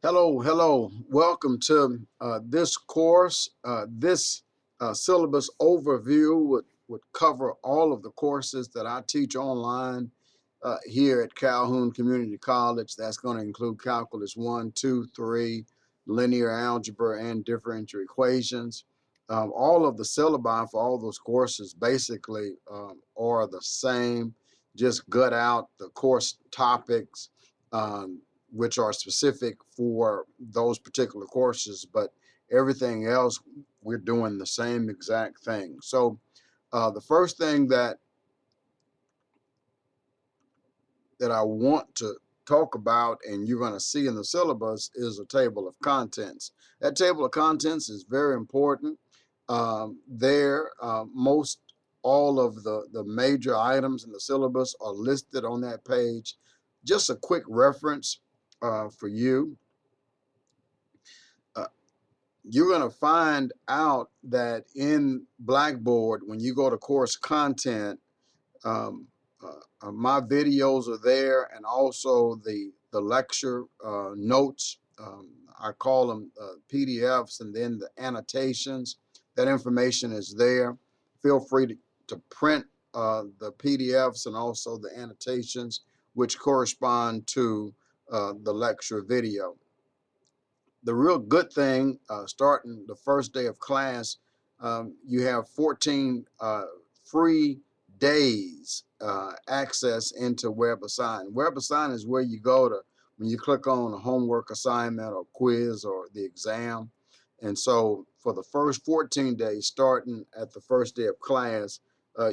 Hello. Welcome to this course. This syllabus overview would cover all of the courses that I teach online here at Calhoun Community College. That's going to include Calculus 1, 2, 3, linear algebra, and differential equations. All of the syllabi for all those courses basically are the same. Just gut out the course topics. Which are specific for those particular courses, but everything else, we're doing the same exact thing. So the first thing that I want to talk about, and you're going to see in the syllabus, is a table of contents. That table of contents is very important. Most all of the major items in the syllabus are listed on that page. Just a quick reference for you. You're going to find out that in Blackboard, when you go to course content, my videos are there, and also the lecture notes. I call them PDFs, and then the annotations. That information is there. Feel free to print the PDFs and also the annotations, which correspond to the lecture video. The real good thing, starting the first day of class, you have 14 free days access into WebAssign. WebAssign is where you go to when you click on a homework assignment or quiz or the exam. And so for the first 14 days, starting at the first day of class,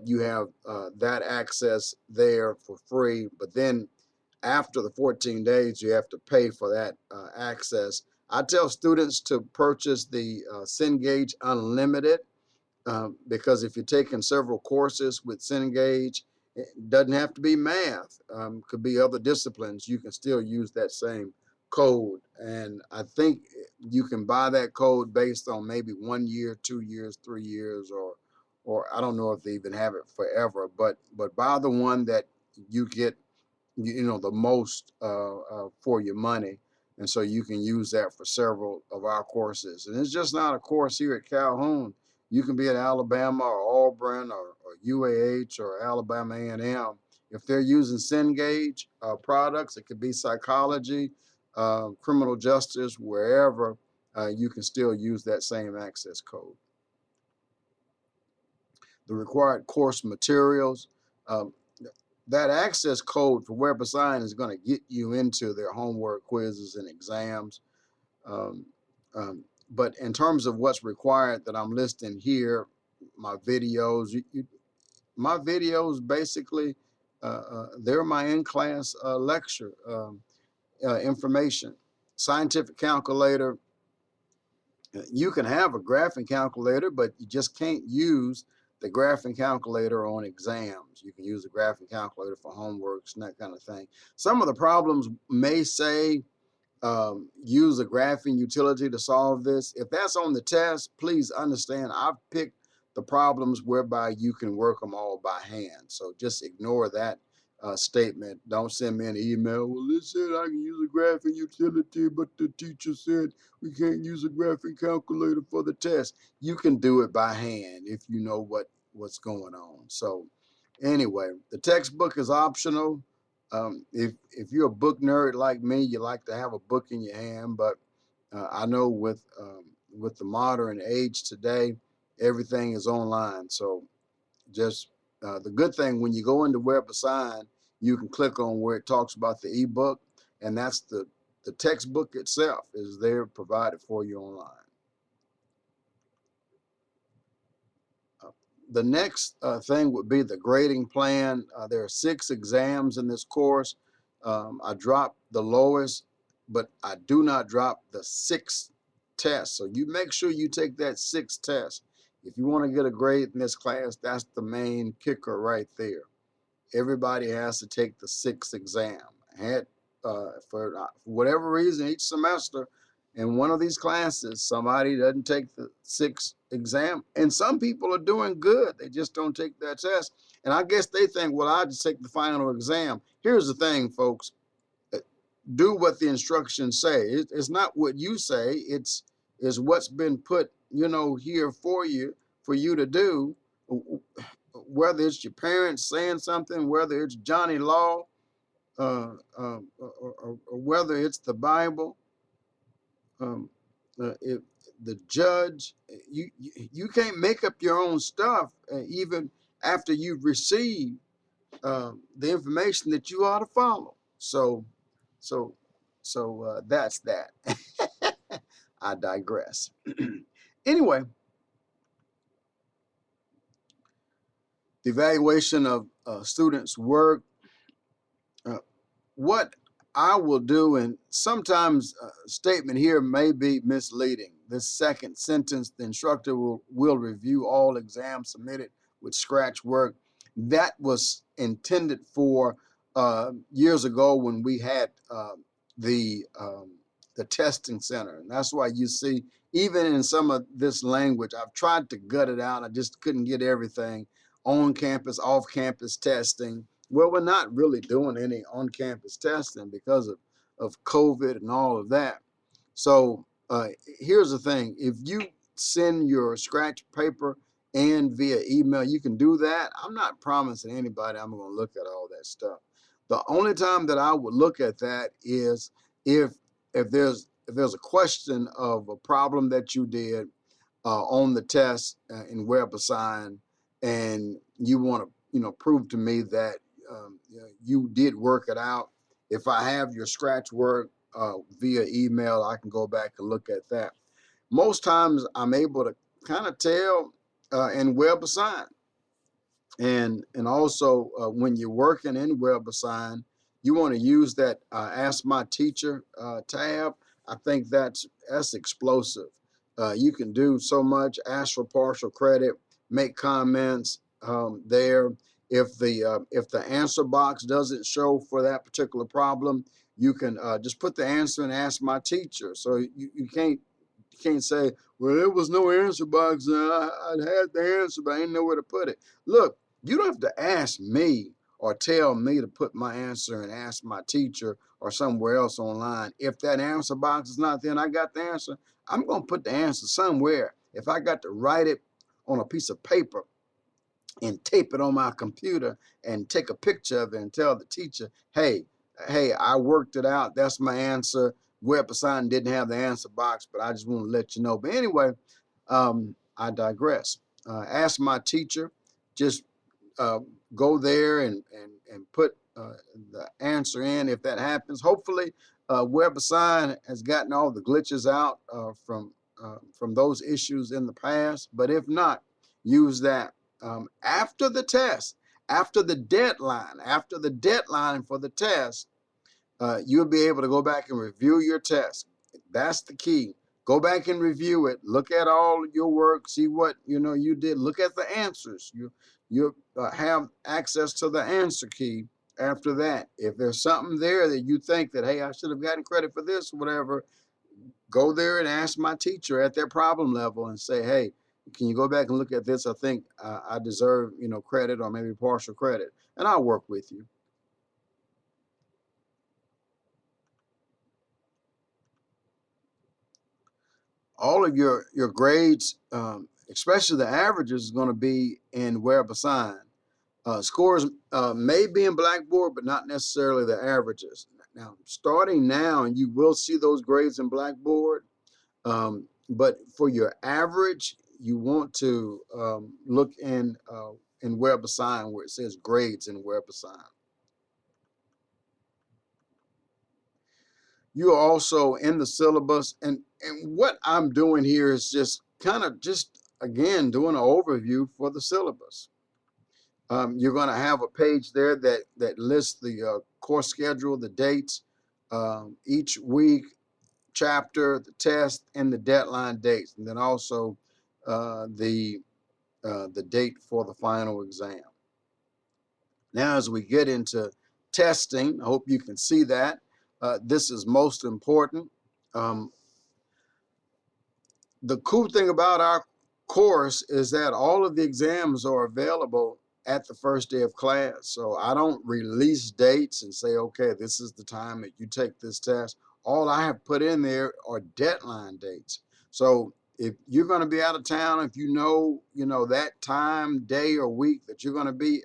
you have that access there for free. But then after the 14 days, you have to pay for that access. I tell students to purchase the Cengage Unlimited because if you're taking several courses with Cengage, it doesn't have to be math. Could be other disciplines. You can still use that same code. And I think you can buy that code based on maybe 1 year, 2 years, 3 years, or I don't know if they even have it forever. But buy the one that you get the most for your money, and so you can use that for several of our courses. And it's just not a course here at Calhoun. You can be at Alabama or Auburn or UAH or Alabama A&M. If they're using Cengage products, it could be psychology, criminal justice, wherever, you can still use that same access code. The required course materials, that access code for WebAssign is going to get you into their homework, quizzes, and exams. Um, but in terms of what's required that I'm listing here, my videos, my videos basically, they're my in-class lecture information. Scientific calculator, you can have a graphing calculator, but you just can't use the graphing calculator on exams. You can use the graphing calculator for homeworks and that kind of thing. Some of the problems may say use a graphing utility to solve this. If that's on the test, please understand I've picked the problems whereby you can work them all by hand. So just ignore that statement. Don't send me an email. Well, it said I can use a graphing utility, but the teacher said we can't use a graphing calculator for the test. You can do it by hand if you know what's going on. So anyway, the textbook is optional. If you're a book nerd like me, you like to have a book in your hand, but I know with the modern age today, everything is online. So just the good thing, when you go into WebAssign, you can click on where it talks about the ebook, and that's the textbook itself is there provided for you online. The next thing would be the grading plan. There are 6 exams in this course. I dropped the lowest, but I do not drop the 6th test. So you make sure you take that 6th test. If you want to get a grade in this class, that's the main kicker right there. Everybody has to take the 6th exam. For whatever reason, each semester, in one of these classes, somebody doesn't take the 6th exam, and some people are doing good. They just don't take that test, and I guess they think, well, I'll just take the final exam. Here's the thing, folks. do what the instructions say. It's not what you say. It's what's been put, here for you to do. Whether it's your parents saying something, whether it's Johnny Law, or whether it's the Bible, if the judge, you can't make up your own stuff, even after you've received the information that you ought to follow. So, that's that. I digress. Anyway, the evaluation of students' work. Uh, what I will do, and sometimes a statement here may be misleading. This second sentence, the instructor will review all exams submitted with scratch work. That was intended for years ago when we had the testing center. And that's why you see, even in some of this language, I've tried to gut it out. I just couldn't get everything. On campus, off campus testing. Well, we're not really doing any on-campus testing because of COVID and all of that. So here's the thing. If you send your scratch paper and via email, you can do that. I'm not promising anybody I'm going to look at all that stuff. The only time that I would look at that is if there's a question of a problem that you did on the test in WebAssign, and you want to prove to me that you did work it out. If I have your scratch work via email, I can go back and look at that. Most times I'm able to kind of tell in WebAssign. And also when you're working in WebAssign, you want to use that Ask My Teacher tab. I think that's explosive. You can do so much, ask for partial credit, make comments there. If the answer box doesn't show for that particular problem, you can just put the answer and Ask My Teacher. So you can't say, well, there was no answer box. I had the answer, but I didn't know where to put it. Look, you don't have to ask me or tell me to put my answer and Ask My Teacher or somewhere else online. If that answer box is not there and I got the answer, I'm going to put the answer somewhere. If I got to write it on a piece of paper and tape it on my computer and take a picture of it and tell the teacher, hey, I worked it out. That's my answer. WebAssign didn't have the answer box, but I just want to let you know. But anyway, I digress. Ask My Teacher. Just go there and put the answer in. If that happens, hopefully WebAssign has gotten all the glitches out from those issues in the past. But if not, use that. After the test, after the deadline for the test, you'll be able to go back and review your test. That's the key. Go back and review it. Look at all your work. See what you did. Look at the answers. You have access to the answer key. After that, if there's something there that you think that, hey, I should have gotten credit for this or whatever, go there and Ask My Teacher at their problem level and say, hey, can you go back and look at this? I think I deserve credit or maybe partial credit, and I'll work with you. All of your grades, especially the averages, is going to be in WebAssign. Scores may be in Blackboard, but not necessarily the averages. Now, starting now, and you will see those grades in Blackboard, but for your average, you want to look in WebAssign where it says grades in WebAssign. You are also in the syllabus, and what I'm doing here is just again doing an overview for the syllabus. You're going to have a page there that lists the course schedule, the dates, each week, chapter, the test, and the deadline dates, and then also the date for the final exam. Now, as we get into testing, I hope you can see that. This is most important. The cool thing about our course is that all of the exams are available at the first day of class. So I don't release dates and say, okay, this is the time that you take this test. All I have put in there are deadline dates. So if you're going to be out of town, if you know that time, day, or week that you're going to be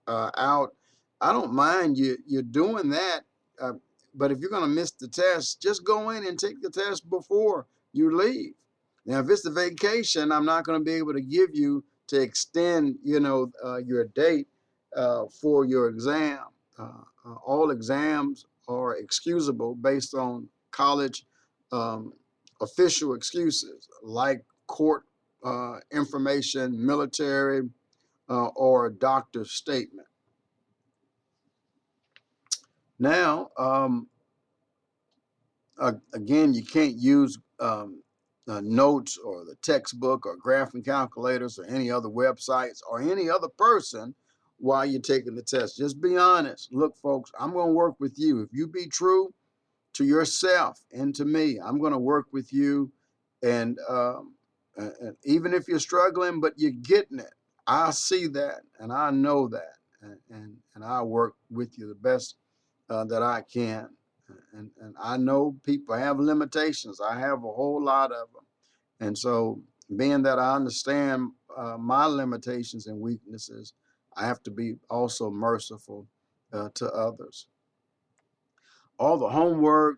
out, I don't mind you're doing that. Uh, but if you're going to miss the test, just go in and take the test before you leave. Now, if it's the vacation, I'm not going to be able to give you to extend, your date for your exam. All exams are excusable based on college official excuses like court information, military, or a doctor's statement. Now, again, you can't use notes or the textbook or graphing calculators or any other websites or any other person while you're taking the test. Just be honest. Look, folks, I'm going to work with you. If you be true to yourself and to me, I'm going to work with you. And even if you're struggling, but you're getting it, I see that and I know that. And I work with you the best that I can. And I know people have limitations. I have a whole lot of them. And so, being that I understand my limitations and weaknesses, I have to be also merciful to others. All the homework,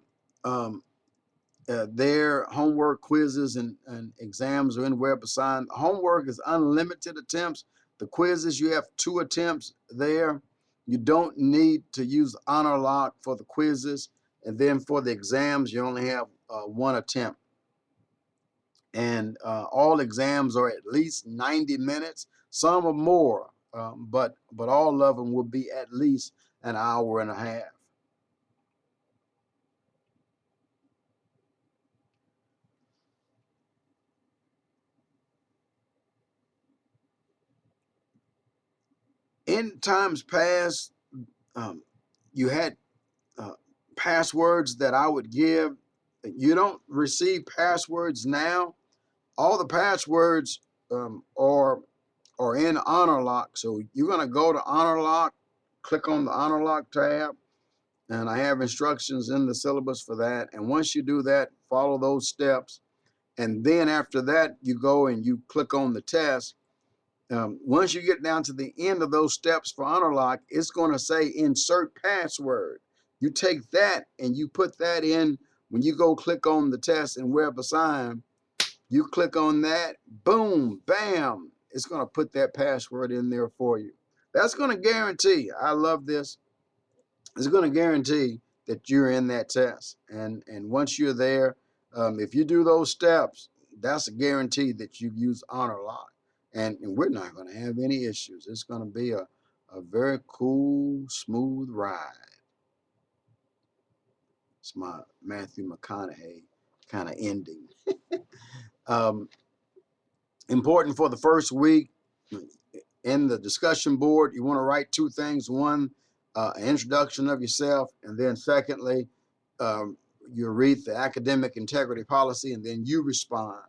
their homework quizzes and exams are in WebAssign. Homework is unlimited attempts. The quizzes, you have 2 attempts there. You don't need to use honor lock for the quizzes. And then for the exams, you only have 1 attempt. And all exams are at least 90 minutes. Some are more, but all of them will be at least an hour and a half. In times past, you had passwords that I would give. You don't receive passwords now. All the passwords are in honor lock. So you're going to go to honor lock, click on the honor lock tab, and I have instructions in the syllabus for that. And once you do that, follow those steps. And then after that, you go and you click on the test. Once you get down to the end of those steps for honor lock, it's going to say insert password. You take that and you put that in when you go click on the test in WebAssign. You click on that, boom, bam, it's going to put that password in there for you. That's going to guarantee, I love this, it's going to guarantee that you're in that test. And once you're there, if you do those steps, that's a guarantee that you use honor lock. And we're not going to have any issues. It's going to be a very cool, smooth ride. It's my Matthew McConaughey kind of ending. Important for the first week, in the discussion board, you want to write 2 things. One, an introduction of yourself, and then secondly, you read the academic integrity policy, and then you respond.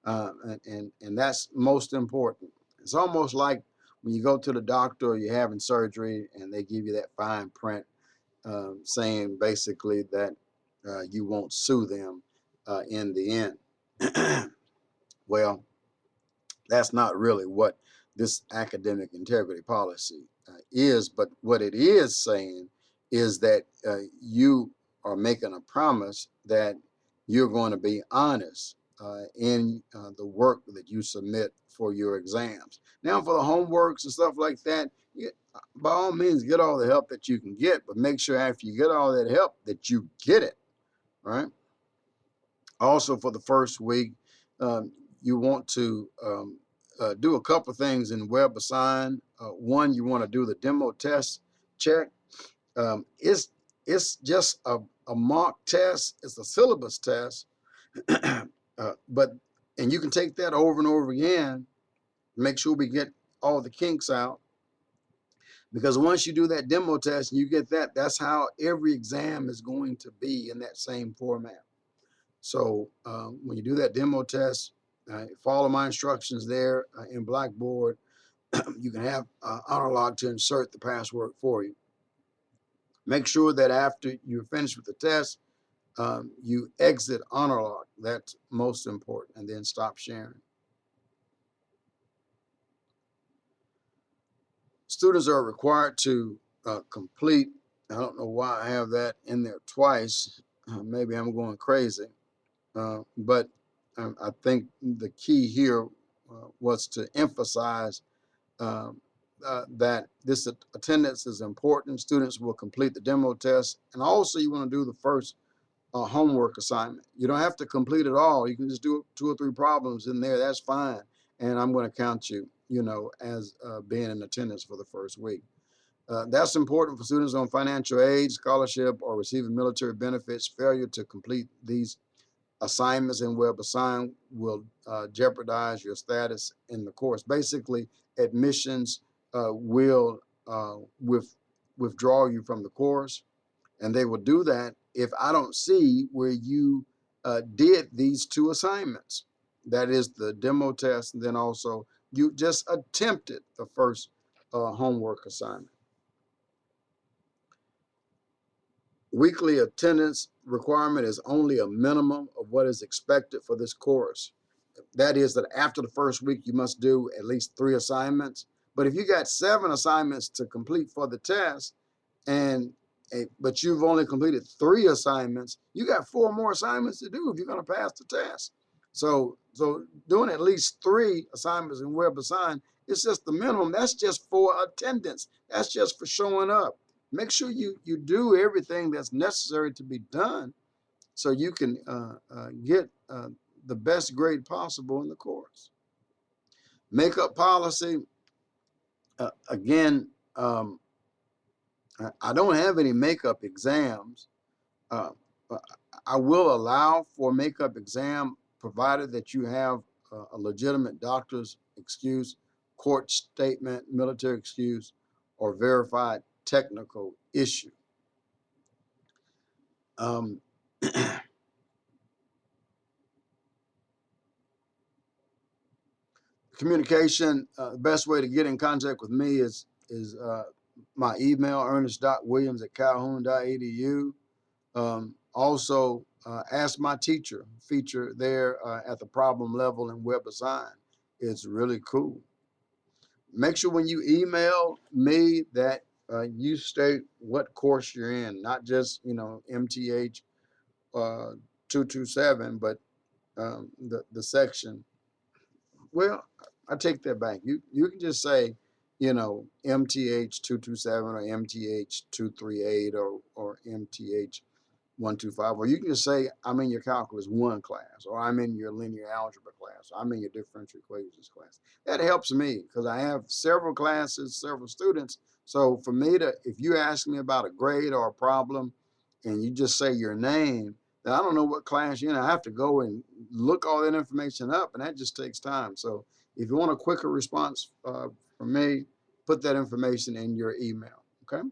And that's most important. It's almost like when you go to the doctor or you're having surgery and they give you that fine print saying basically that you won't sue them in the end. Well, that's not really what this academic integrity policy is, but what it is saying is that you are making a promise that you're going to be honest in the work that you submit for your exams. Now, for the homeworks and stuff like that, by all means, get all the help that you can get, but make sure after you get all that help that you get it, right? Also, for the first week, you want to do a couple of things in WebAssign. One, you want to do the demo test check. It's just a mock test. It's a syllabus test, and you can take that over and over again. Make sure we get all the kinks out. Because once you do that demo test and you get that, that's how every exam is going to be in that same format. So when you do that demo test, follow my instructions there in Blackboard. you can have honor log to insert the password for you. Make sure that after you're finished with the test, you exit honor log. That's most important, and then stop sharing. Students are required to complete, I don't know why I have that in there twice. Maybe I'm going crazy. But I think the key here was to emphasize that this attendance is important. Students will complete the demo test, and also you want to do the first homework assignment. You don't have to complete it all. You can just do 2 or 3 problems in there. That's fine, and I'm going to count you, as being in attendance for the first week. That's important for students on financial aid, scholarship, or receiving military benefits. Failure to complete these assignments in WebAssign will jeopardize your status in the course. Basically, admissions will withdraw you from the course, and they will do that if I don't see where you did these 2 assignments. That is the demo test, and then also you just attempted the first homework assignment. Weekly attendance requirement is only a minimum of what is expected for this course. That is that after the first week, you must do at least 3 assignments. But if you got 7 assignments to complete for the test, but you've only completed 3 assignments, you got 4 more assignments to do if you're going to pass the test. So doing at least 3 assignments in WebAssign is just the minimum. That's just for attendance. That's just for showing up. Make sure you do everything that's necessary to be done so you can get the best grade possible in the course. Makeup policy, again, I don't have any makeup exams. I will allow for makeup exam provided that you have a legitimate doctor's excuse, court statement, military excuse, or verified technical issue. Communication, the best way to get in contact with me is my email, ernest.williams@calhoun.edu. Also, Ask My Teacher feature there at the problem level in WebAssign. It's really cool. Make sure when you email me that you state what course you're in, not just, MTH 227, but the section. Well, I take that back. You can just say, MTH 227 or MTH 238 or MTH 125, or you can just say I'm in your calculus 1 class, or I'm in your linear algebra class, or I'm in your differential equations class. That helps me because I have several classes, several students. So for me if you ask me about a grade or a problem and you just say your name, then I don't know what class you're in. I have to go and look all that information up, and that just takes time. So if you want a quicker response from me, put that information in your email, okay?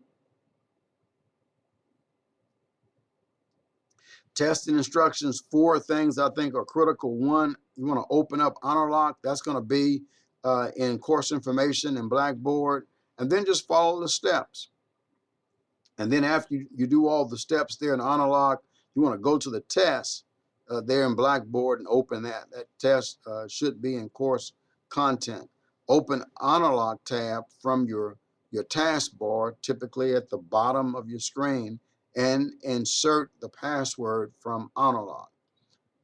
Testing instructions, 4 things I think are critical. 1, you want to open up Honor Lock. That's going to be in course information in Blackboard, and then just follow the steps. And then after you do all the steps there in Honor Lock, you want to go to the test there in Blackboard and open that. That test should be in course content. Open Honor Lock tab from your taskbar, typically at the bottom of your screen, and insert the password from Honor Lock.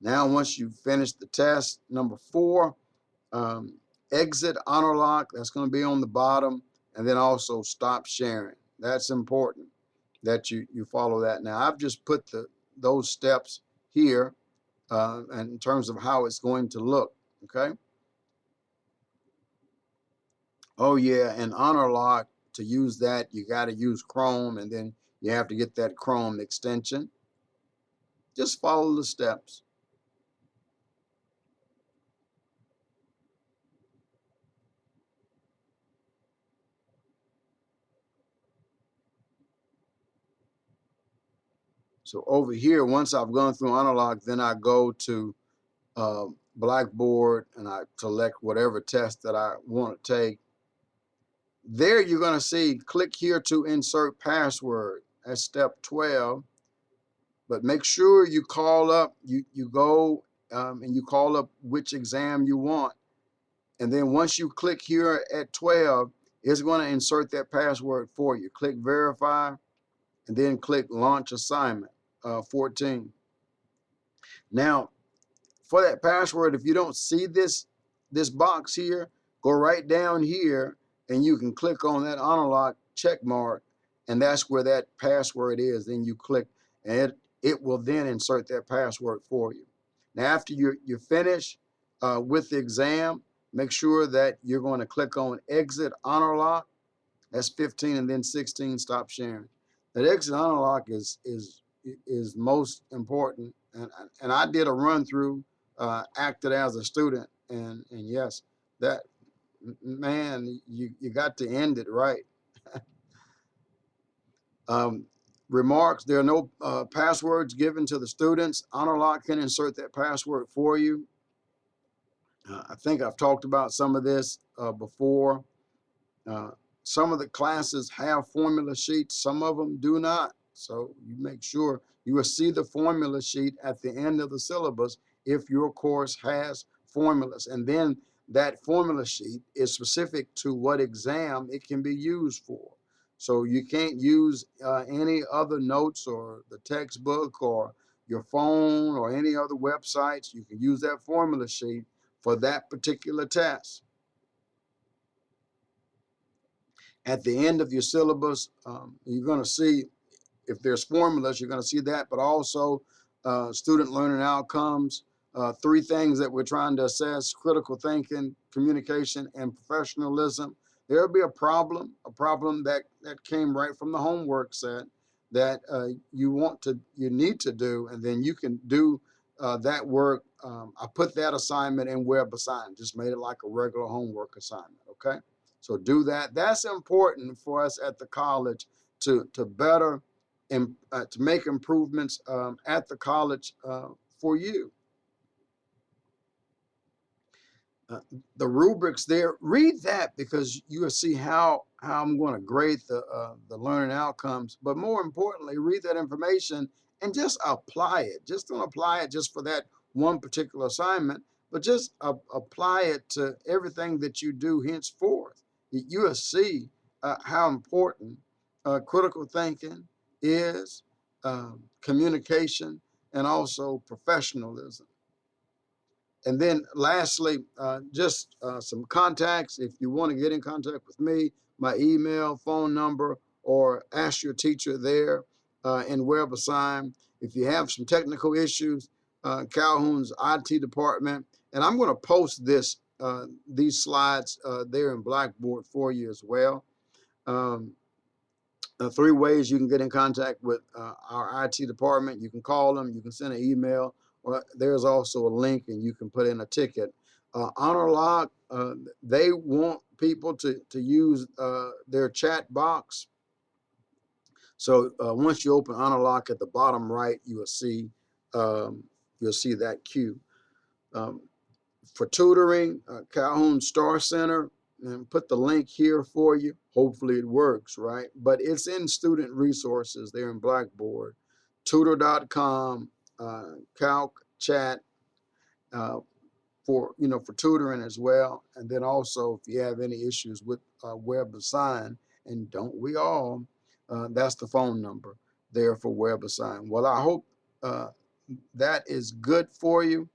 Now, once you finish the test, number 4, exit Honor Lock. That's going to be on the bottom, and then also stop sharing. That's important that you follow that. Now, I've just put those steps here and in terms of how it's going to look, okay? Oh, yeah, and Honor Lock, to use that, you got to use Chrome, and then you have to get that Chrome extension. Just follow the steps. So over here, once I've gone through Honor Lock, then I go to Blackboard and I select whatever test that I want to take. There you're going to see click here to insert password. That's step 12. But make sure you call up, you go and you call up which exam you want. And then once you click here at 12, it's going to insert that password for you. Click verify and then click launch assignment 14. Now, for that password, if you don't see this box here, go right down here and you can click on that unlock check mark, and that's where that password is. Then you click and it will then insert that password for you. Now, after you're finished with the exam, make sure that you're going to click on exit honor lock. That's 15, and then 16, stop sharing. That exit honor lock is most important. And I did a run through, acted as a student, and yes, that, man, you got to end it right. Remarks: there are no passwords given to the students. Honor lock can insert that password for you. I think I've talked about some of this before. Some of the classes have formula sheets, some of them do not. So you make sure you will see the formula sheet at the end of the syllabus if your course has formulas. And then that formula sheet is specific to what exam it can be used for. So you can't use any other notes or the textbook or your phone or any other websites. You can use that formula sheet for that particular test. At the end of your syllabus, you're going to see, if there's formulas, you're going to see that, but also student learning outcomes, 3 things that we're trying to assess: critical thinking, communication, and professionalism. There'll be a problem that came right from the homework set that you need to do, and then you can do that work. I put that assignment in web assignment, just made it like a regular homework assignment, okay? So do that. That's important for us at the college to better and to make improvements at the college for you. The rubrics there, read that, because you will see how I'm going to grade the learning outcomes. But more importantly, read that information and just apply it. Just don't apply it just for that one particular assignment, but just apply it to everything that you do henceforth. You will see how important critical thinking is, communication, and also professionalism. And then lastly, just some contacts. If you want to get in contact with me, my email, phone number, or ask your teacher there in WebAssign. If you have some technical issues, Calhoun's IT department, and I'm going to post these slides there in Blackboard for you as well. 3 ways you can get in contact with our IT department. You can call them, you can send an email, or there's also a link and you can put in a ticket. Honor Lock, they want people to use their chat box. So once you open Honor Lock, at the bottom right, you will see that cue. For tutoring, Calhoun Star Center, and put the link here for you. Hopefully it works, right? But it's in student resources there in Blackboard. Tutor.com, Calc Chat, for tutoring as well. And then also, if you have any issues with WebAssign, and don't we all, that's the phone number there for WebAssign. Well, I hope that is good for you.